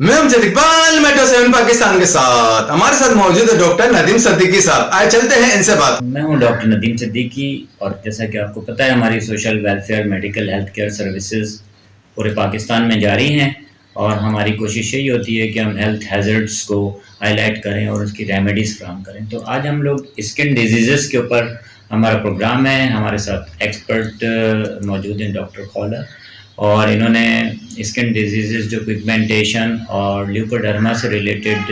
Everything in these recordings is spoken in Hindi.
मैं अमजद इकबाल मेट्रो 7 पाकिस्तान के साथ हमारे साथ मौजूद है डॉक्टर नदीम सिद्दीकी साहब। आए चलते हैं इनसे बात। मैं हूं डॉक्टर नदीम सिद्दीकी और जैसा कि आपको पता है हमारी social welfare medical health care services पूरे पाकिस्तान में जारी हैं और हमारी कोशिश यही होती है कि हम हेल्थ हैज़र्ड्स को हाईलाइट करें और उसकी रेमेडीज़ फ्राहम करें। तो आज हम लोग स्किन डिजीज़ के ऊपर हमारा प्रोग्राम है। हमारे साथ एक्सपर्ट मौजूद हैं डॉक्टर खौला, और इन्होंने स्किन डिजीज़ जो पिगमेंटेशन और ल्यूकोडर्मा से रिलेटेड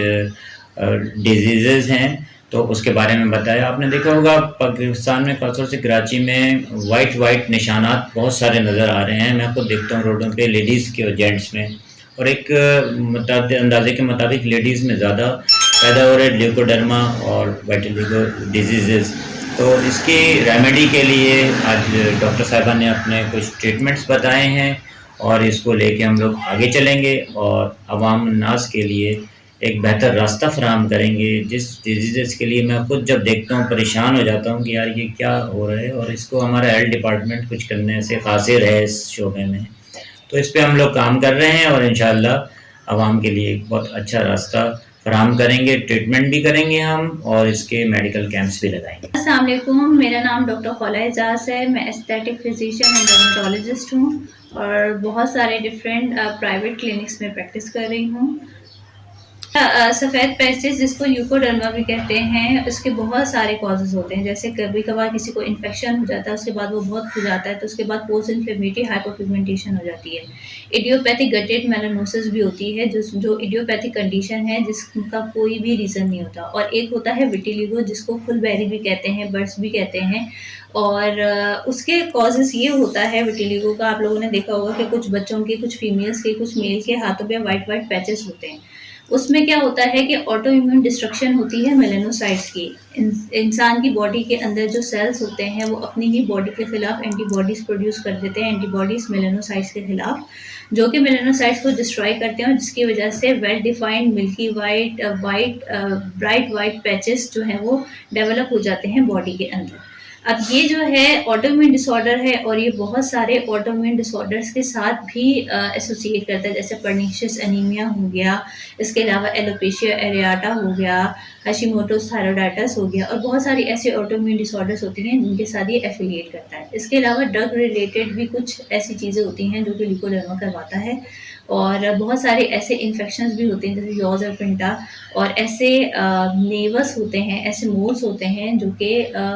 डिजीज़ हैं तो उसके बारे में बताया। आपने देखा होगा पाकिस्तान में, खासतौर से कराची में वाइट निशानात बहुत सारे नज़र आ रहे हैं। मैं खुद देखता हूँ रोडों पे, लेडीज़ के और जेंट्स में, और एक अंदाजे के मुताबिक लेडीज़ में ज़्यादा पैदा हो रहे ल्यूकोडर्मा और वाइटिलिगो डिजीज़। तो इसकी रेमेडी के लिए आज डॉक्टर साहिबा ने अपने कुछ ट्रीटमेंट्स बताए हैं और इसको लेके हम लोग आगे चलेंगे और अवाम नास के लिए एक बेहतर रास्ता फराहम करेंगे। जिस डिजीज़ के लिए मैं खुद जब देखता हूँ परेशान हो जाता हूँ कि यार ये क्या हो रहा है, और इसको हमारा हेल्थ डिपार्टमेंट कुछ करने से कासिर है इस शोबे में। तो इस पे हम लोग काम कर रहे हैं और इंशाअल्लाह अवाम के लिए एक बहुत अच्छा रास्ता फराहम करेंगे। ट्रीटमेंट भी करेंगे हम और इसके मेडिकल कैंप्स भी लगाएंगे। अस्सलाम वालेकुम, मेरा नाम डॉक्टर खौला एजाज है। मैं एस्थेटिक फिजिशियन एंड डर्मेटोलॉजिस्ट हूँ और बहुत सारे डिफरेंट प्राइवेट क्लिनिक्स में प्रैक्टिस कर रही हूँ। सफ़ेद पैचेस जिसको ल्यूकोडर्मा भी कहते हैं, उसके बहुत सारे कॉजेज़ होते हैं। जैसे कभी कभार किसी को इन्फेक्शन हो जाता है, उसके बाद वो बहुत हो जाता है, तो उसके बाद पोस्ट इन्फ्लेमेटरी हाइपोपिगमेंटेशन हो जाती है। इडियोपैथिक गटेड मेलानोसिस भी होती है, जो इडियोपैथिक कंडीशन है जिसका कोई भी रीज़न नहीं होता। और एक होता है विटिलिगो जिसको फुलबेरी भी कहते हैं, बर्ड्स भी कहते हैं। और उसके कॉजेज़ ये होता है विटिलिगो का, आप लोगों ने देखा होगा कि कुछ बच्चों के, कुछ फीमेल्स के, कुछ मेल के हाथों पे वाइट पैचेस होते हैं। उसमें क्या होता है कि ऑटो इम्यून डिस्ट्रक्शन होती है मेलानोसाइट्स की। इंसान की बॉडी के अंदर जो सेल्स होते हैं वो अपनी ही बॉडी के खिलाफ एंटीबॉडीज़ प्रोड्यूस कर देते हैं, एंटीबॉडीज़ मेलानोसाइट्स के खिलाफ, जो कि मेलानोसाइट्स को डिस्ट्रॉय करते हैं और जिसकी वजह से well defined milky bright white patches जो हैं वो डेवलप हो जाते हैं बॉडी के अंदर। अब ये जो है ऑटोइम्यून डिसऑर्डर है और ये बहुत सारे ऑटोइम्यून डिसऑर्डर्स के साथ भी एसोसिएट करता है, जैसे पर्निशियस एनीमिया हो गया, इसके अलावा एलोपेशिया एरियाटा हो गया, हशीमोटोस थायरॉइडाइटिस हो गया, और बहुत सारी ऐसे ऑटोइम्यून डिसऑर्डर्स होती हैं जिनके साथ ये एफिलिएट करता है। इसके अलावा ड्रग रिलेटेड भी कुछ ऐसी चीज़ें होती हैं जो कि ल्यूकोडर्मा करवाता है, और बहुत सारे ऐसे इन्फेक्शंस भी होते हैं जैसे यॉज और पिंटा, और ऐसे नेवस होते हैं, ऐसे मोल्स होते हैं जो कि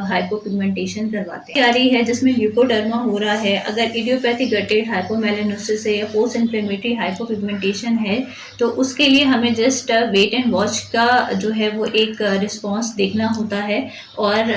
हाइपोपिगमेंटेशन करवाते हैं। तैयारी है जिसमें ल्यूकोडर्मा हो रहा है, अगर इडियोपैथिक गटेड हाइपोमेलानोसिस है या पोस्ट इन्फ्लेमेटरी हाइपोपिगमेंटेशन है, तो उसके लिए हमें जस्ट वेट एंड वॉच का जो है वो एक रिस्पॉन्स देखना होता है, और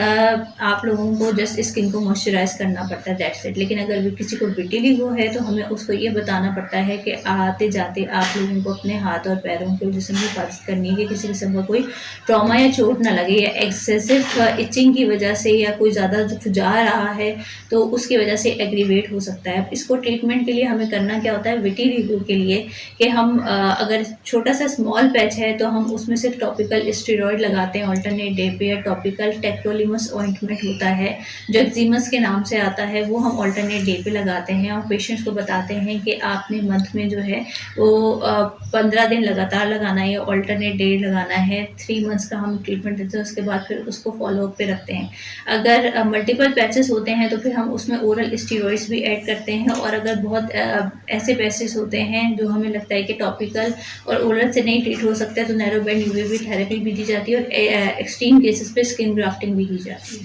आप लोगों को जस्ट स्किन को मॉइस्चराइज करना पड़ता है, दैट्स इट। लेकिन अगर किसी को विटिलिगो है तो हमें उसको ये बताना पड़ता है कि आते जाते आप लोगों को अपने हाथ और पैरों के जिस्म की हिफाजत करनी है कि किसी किस्म का कोई ट्रॉमा या चोट ना लगे, या एक्सेसिव इचिंग की वजह से या कोई ज़्यादा जा रहा है तो उसकी वजह से एग्रीवेट हो सकता है। इसको ट्रीटमेंट के लिए हमें करना क्या होता है विटिलिगो के लिए, कि हम अगर छोटा सा स्मॉल पैच है तो हम उसमें सिर्फ टॉपिकल स्टेरॉइड लगाते हैं अल्टरनेट डे पे, या टॉपिकल टेक्रोलिमस ऑइंटमेंट होता है जो एक्जिमस के नाम से आता है, वो हम अल्टरनेट डे पे लगाते हैं। और पेशेंट्स को बताते हैं कि आपने मंथ में जो है वो 15 दिन लगातार लगाना है या अल्टरनेट डे लगाना है। 3 मंथ्स का हम ट्रीटमेंट देते हैं, उसके बाद फिर उसको फॉलोअप पे रखते हैं। अगर मल्टीपल पैचेस होते हैं तो फिर हम उसमें ओरल स्टीरॉइड्स भी ऐड करते हैं, और अगर बहुत ऐसे पैचेस होते हैं जो हमें लगता है कि टॉपिकल और ओरल से नहीं ट्रीट हो सकता है तो नैरो बैंड यूवीबी थेरेपी भी दी जाती है, और एक्सट्रीम केसेस पे स्किन ग्राफ्टिंग भी की जाती है।